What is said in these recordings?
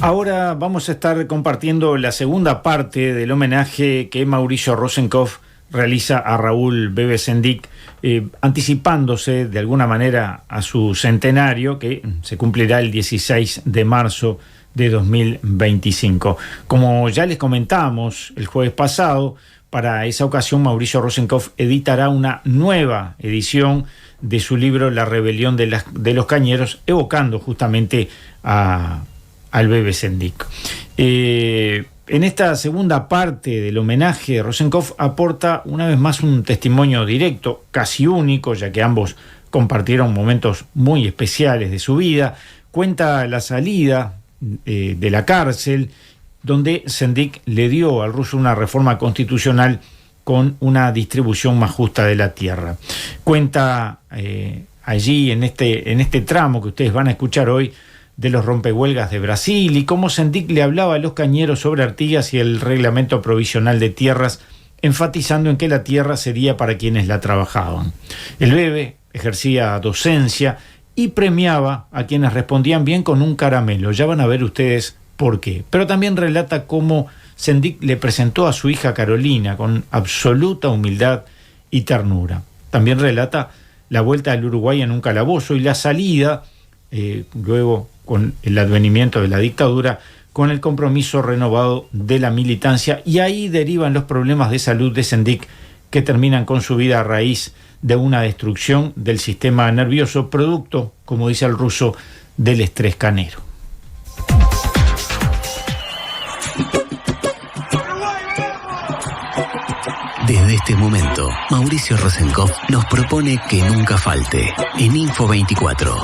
Ahora vamos a estar compartiendo la segunda parte del homenaje que Mauricio Rosenkopf realiza a Raúl Bebe Sendik, anticipándose de alguna manera a su centenario que se cumplirá el 16 de marzo de 2025. Como ya les comentamos el jueves pasado, para esa ocasión Mauricio Rosenkopf editará una nueva edición de su libro La rebelión de los cañeros, evocando justamente al Bebe Sendik. En esta segunda parte del homenaje, Rosenkopf aporta una vez más un testimonio directo, casi único, ya que ambos compartieron momentos muy especiales de su vida. Cuenta la salida de la cárcel, donde Sendik le dio al ruso una reforma constitucional con una distribución más justa de la tierra. Cuenta allí, en este tramo que ustedes van a escuchar hoy, de los rompehuelgas de Brasil y cómo Sendik le hablaba a los cañeros sobre Artigas y el reglamento provisional de tierras, enfatizando en que la tierra sería para quienes la trabajaban. El Bebe ejercía docencia y premiaba a quienes respondían bien con un caramelo. Ya van a ver ustedes por qué. Pero también relata cómo Sendik le presentó a su hija Carolina con absoluta humildad y ternura. También relata la vuelta del Uruguay en un calabozo y la salida, luego con el advenimiento de la dictadura, con el compromiso renovado de la militancia, y ahí derivan los problemas de salud de Sendik, que terminan con su vida a raíz de una destrucción del sistema nervioso, producto, como dice el ruso, del estrés canero. Desde este momento, Mauricio Rosenkopf nos propone que nunca falte en Info 24.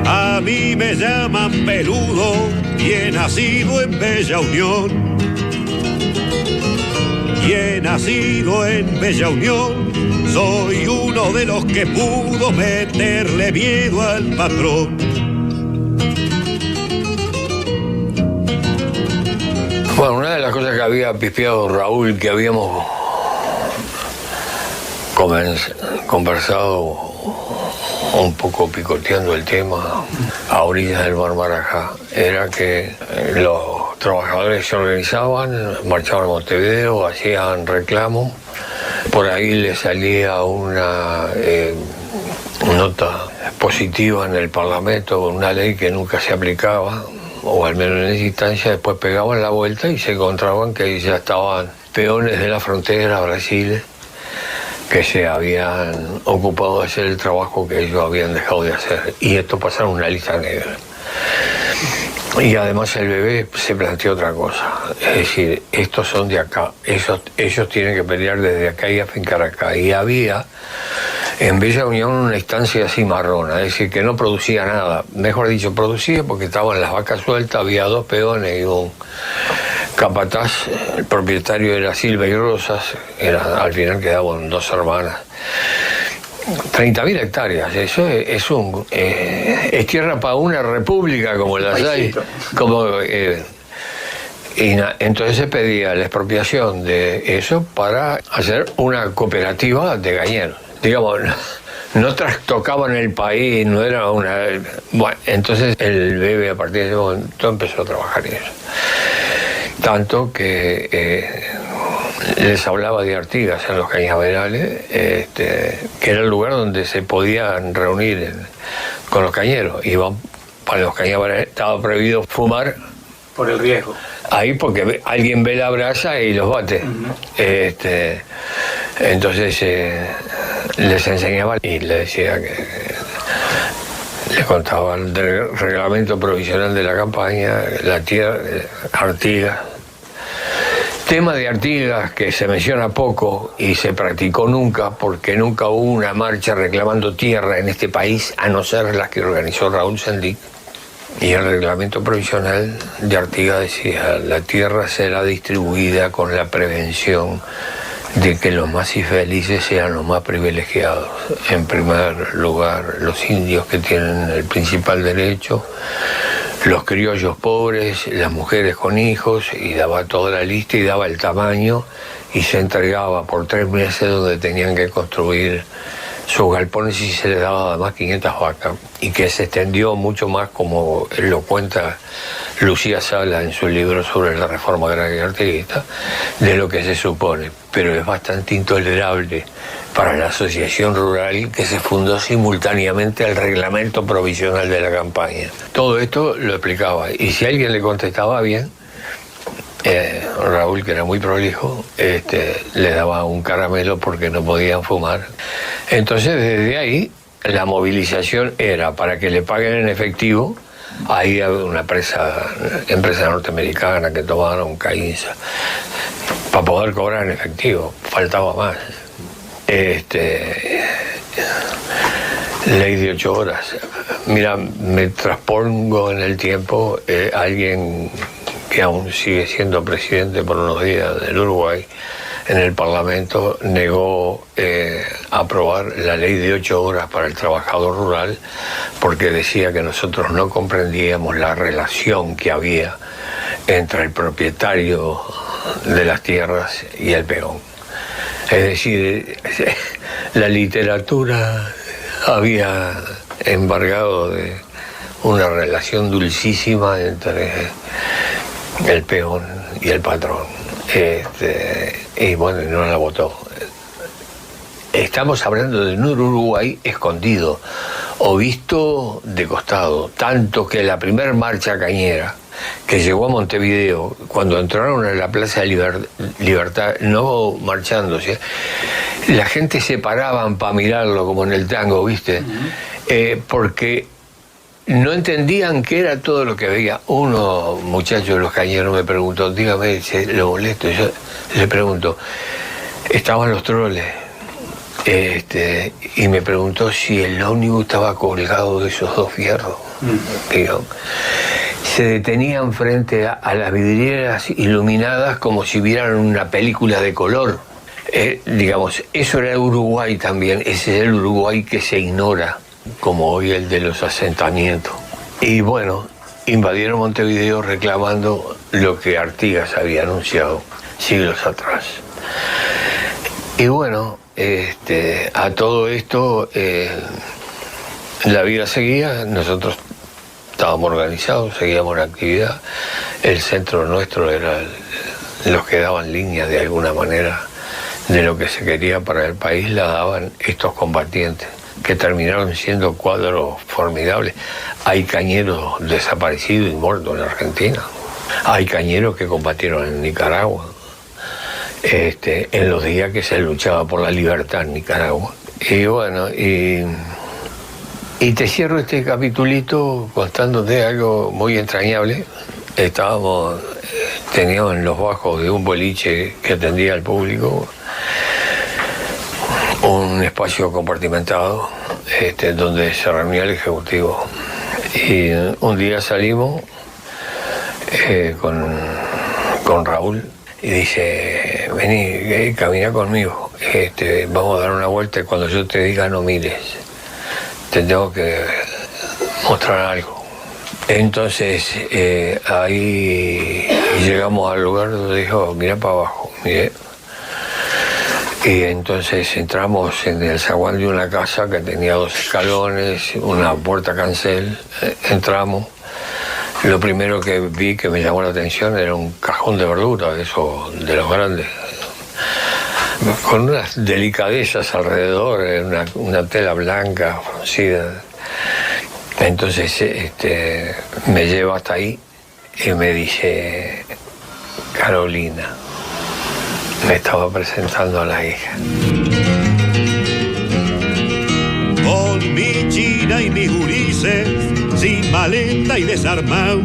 A mí me llaman Peludo y he nacido en Bella Unión. Y he nacido en Bella Unión, soy uno de los que pudo meterle miedo al patrón. Bueno, una de las cosas que había pispeado Raúl, que habíamos conversado un poco picoteando el tema a orillas del Mar Marajá, era que los trabajadores se organizaban, marchaban a Montevideo, hacían reclamo, por ahí les salía una nota positiva en el Parlamento, una ley que nunca se aplicaba, o al menos en esa instancia. Después pegaban la vuelta y se encontraban que ya estaban peones de la frontera a Brasil, que se habían ocupado de hacer el trabajo que ellos habían dejado de hacer, y esto pasaron una lista negra. Y además el Bebe se planteó otra cosa, es decir, estos son de acá, ellos tienen que pelear desde acá y afincar acá. Y había en Bella Unión una instancia cimarrona, es decir, que no producía nada, mejor dicho, producía porque estaban las vacas sueltas, había dos peones y un capataz, el propietario era Silva y Rosas, al final quedaban dos hermanas. 30.000 hectáreas, eso es tierra para una república como las hay. Entonces se pedía la expropiación de eso para hacer una cooperativa de cañeros. Digamos, no trastocaban el país, no era una... Bueno, entonces el Bebe a partir de ese momento empezó a trabajar en eso. Tanto que les hablaba de Artigas en los cañaverales, que era el lugar donde se podían reunir con los cañeros. Iban para los cañaverales, estaba prohibido fumar. Por el riesgo. Ahí porque alguien ve la brasa y los bate. Entonces les enseñaba y les decía que... Les contaba del reglamento provisional de la campaña, la tierra, Artigas. Tema de Artigas que se menciona poco y se practicó nunca, porque nunca hubo una marcha reclamando tierra en este país, a no ser las que organizó Raúl Sendik. Y el reglamento provisional de Artigas decía: la tierra será distribuida con la prevención de que los más infelices sean los más privilegiados. En primer lugar, los indios, que tienen el principal derecho, los criollos pobres, las mujeres con hijos, y daba toda la lista y daba el tamaño, y se entregaba por 3 meses donde tenían que construir sus galpones, y se les daba además 500 vacas, y que se extendió mucho más, como lo cuenta Lucía Sala en su libro sobre la reforma agraria y artiguista, de lo que se supone. Pero es bastante intolerable para la asociación rural, que se fundó simultáneamente al reglamento provisional de la campaña. Todo esto lo explicaba, y si alguien le contestaba bien, Raúl, que era muy prolijo, le daba un caramelo porque no podían fumar. Entonces, desde ahí, la movilización era para que le paguen en efectivo. Ahí había una empresa norteamericana que tomaron Caínza, para poder cobrar en efectivo, faltaba más. Ley de 8 horas. Mira, me transpongo en el tiempo. Alguien que aún sigue siendo presidente por unos días del Uruguay, en el Parlamento negó aprobar la ley de 8 horas para el trabajador rural, porque decía que nosotros no comprendíamos la relación que había entre el propietario de las tierras y el peón. Es decir, la literatura había embargado de una relación dulcísima entre el peón y el patrón. Y bueno, no la votó. Estamos hablando de un Uruguay escondido o visto de costado, tanto que la primera marcha cañera que llegó a Montevideo, cuando entraron a la Plaza de Libertad, no marchándose, la gente se paraban para mirarlo como en el tango, ¿viste? Porque no entendían qué era todo lo que veía. Uno, muchachos de los cañeros, me preguntó, dígame, lo molesto. Yo le pregunto, estaban los troles, y me preguntó si el ómnibus estaba colgado de esos 2 fierros. Digo, se detenían frente a las vidrieras iluminadas como si vieran una película de color. Digamos, eso era Uruguay también. Ese es el Uruguay que se ignora, como hoy el de los asentamientos. Y bueno, invadieron Montevideo reclamando lo que Artigas había anunciado siglos atrás. Y bueno, a todo esto la vida seguía, nosotros estábamos organizados, seguíamos la actividad. El centro nuestro era los que daban línea de alguna manera de lo que se quería para el país, la daban estos combatientes, que terminaron siendo cuadros formidables. Hay cañeros desaparecidos y muertos en Argentina. Hay cañeros que combatieron en Nicaragua, en los días que se luchaba por la libertad en Nicaragua. Y bueno, y te cierro este capitulito contándote algo muy entrañable. Teníamos en los bajos de un boliche que atendía al público un espacio compartimentado donde se reunía el ejecutivo. Y un día salimos con Raúl y dice, vení, camina conmigo, vamos a dar una vuelta y cuando yo te diga no mires, te tengo que mostrar algo. Entonces ahí llegamos al lugar donde dijo, mira para abajo, miré. Y entonces entramos en el zaguán de una casa que tenía 2 escalones, una puerta cancel. Entramos. Lo primero que vi que me llamó la atención era un cajón de verdura, de los grandes, con unas delicadezas alrededor, una tela blanca, fruncida. Entonces me lleva hasta ahí y me dice, Carolina. Me estaba presentando a la hija. Con mi china y mis gurises, sin maleta y desarmado.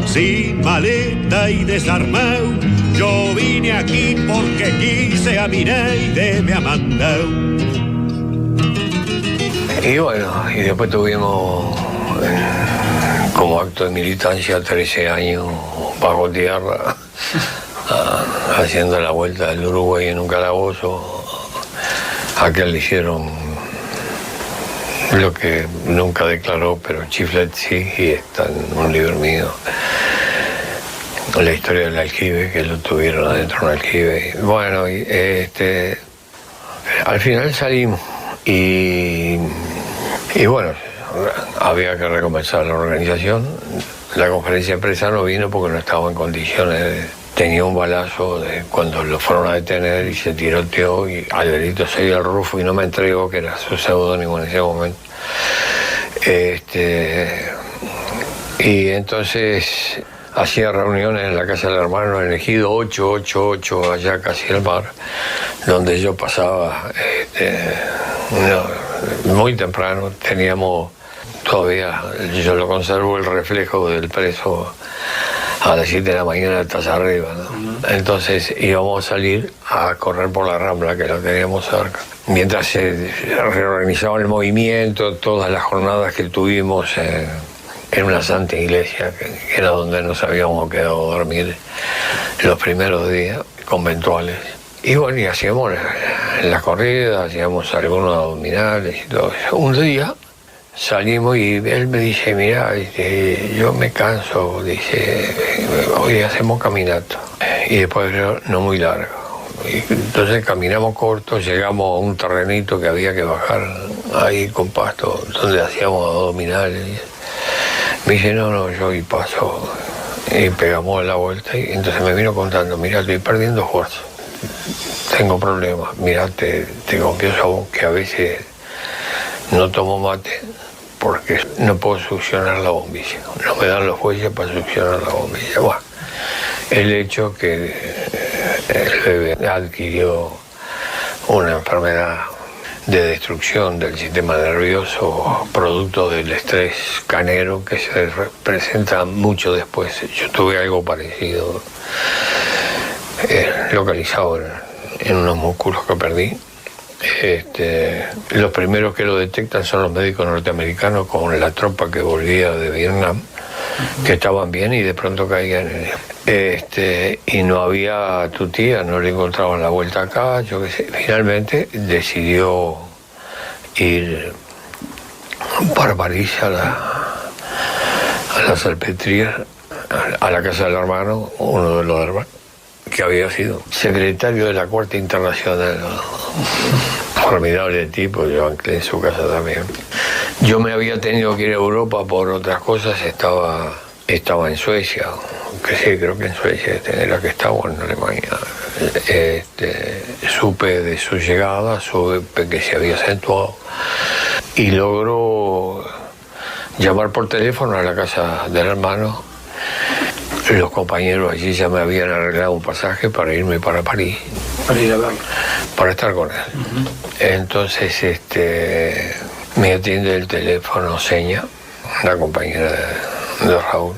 Sin maleta y desarmado, yo vine aquí porque quise a mi Neide me ha mandado. Y bueno, y después tuvimos como acto de militancia 13 años bajo tierra. Haciendo la vuelta del Uruguay en un calabozo. A aquel le hicieron lo que nunca declaró, pero Chiflet sí, y está en un libro mío. La historia del aljibe, que lo tuvieron adentro de un aljibe. Bueno, al final salimos y bueno, había que recomenzar la organización. La conferencia de prensa no vino porque no estaba en condiciones. Tenía un balazo cuando lo fueron a detener y se tiroteó, y Alberito se dio al Rufo y no me entregó, que era su seudónimo en ese momento. Y entonces hacía reuniones en la casa del hermano, en el Ejido 888, allá casi al mar, donde yo pasaba muy temprano. Teníamos todavía, yo lo conservo, el reflejo del preso a las 7 de la mañana estás arriba, ¿no? Entonces íbamos a salir a correr por la Rambla, que la teníamos cerca. Mientras se reorganizaba el movimiento, todas las jornadas que tuvimos en una santa iglesia, que era donde nos habíamos quedado a dormir los primeros días conventuales. Y bueno, y hacíamos las corridas, hacíamos algunos abdominales y todo eso. Un día salimos y él me dice, mira, yo me canso, dice, hoy hacemos caminata. Y después no muy largo. Y entonces caminamos corto, llegamos a un terrenito que había que bajar ahí con pasto, donde hacíamos abdominales. Me dice, no, yo y paso. Y pegamos la vuelta y entonces me vino contando, mira, estoy perdiendo fuerza, tengo problemas, mira, te confieso a vos que a veces no tomo mate porque no puedo succionar la bombilla, no me dan los fuelles para succionar la bombilla. Bueno, el hecho que el bebé adquirió una enfermedad de destrucción del sistema nervioso producto del estrés canero que se presenta mucho después. Yo tuve algo parecido, localizado en unos músculos que perdí. Los primeros que lo detectan son los médicos norteamericanos con la tropa que volvía de Vietnam, que estaban bien y de pronto caían en él. Y no había tu tía, no le encontraban la vuelta acá, yo qué sé. Finalmente decidió ir para París a la Salpêtrière, a la casa del hermano, uno de los hermanos, que había sido secretario de la Cuarta Internacional. Formidable tipo, yo anclé en su casa también. Yo me había tenido que ir a Europa por otras cosas, estaba en Suecia, que sí, creo que en Suecia era que estaba, en Alemania. Supe de su llegada, supe que se había acentuado y logró llamar por teléfono a la casa del hermano. Los compañeros allí ya me habían arreglado un pasaje para irme para París. Para ir a verlo. Para estar con él. Uh-huh. Entonces, me atiende el teléfono Seña, una compañera de Raúl,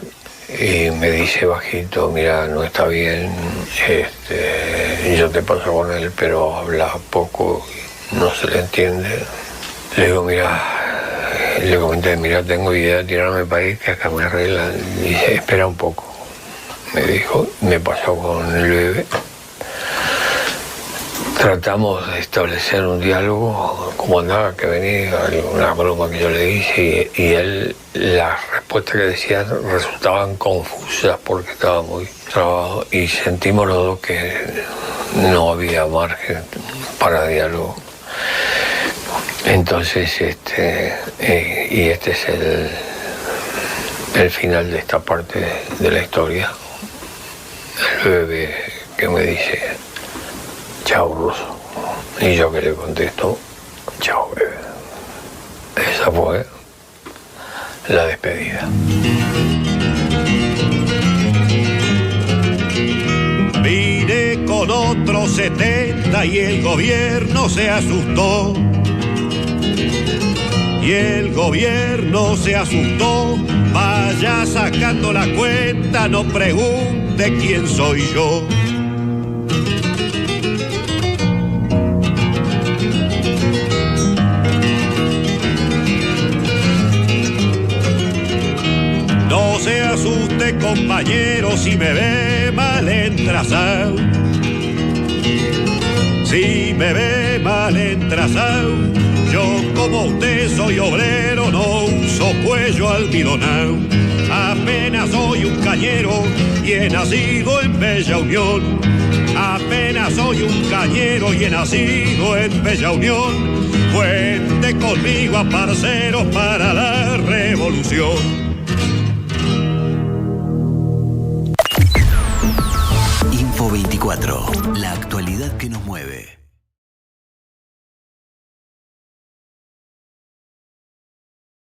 y me dice bajito, mira, no está bien, yo te paso con él, pero habla poco, no se le entiende. Le digo, mira, le comenté, mira, tengo idea de tirarme para París, que acá me arreglan. Y dice, espera un poco. Me dijo, me pasó con el bebé. Tratamos de establecer un diálogo, como andaba, que venía, una broma que yo le hice, y él, las respuestas que decía resultaban confusas porque estaba muy trabado, y sentimos los dos que no había margen para diálogo. Entonces, y este es el final de esta parte de la historia. El bebé que me dice, chao, ruso. Y yo que le contesto, chao, bebé. Esa fue la despedida. Vine con otros 70 y el gobierno se asustó. Y el gobierno se asustó. Vaya sacando la cuenta, no pregunte quién soy yo. No se asuste, compañero, si me ve mal entrazado. Si me ve mal entrazado, Yo como usted soy obrero, no uso cuello almidonado. Apenas soy un cañero y he nacido en Bella Unión. Apenas soy un cañero y he nacido en Bella Unión. Cuente conmigo, parceros, para la revolución. Info 24, la actualidad que nos mueve.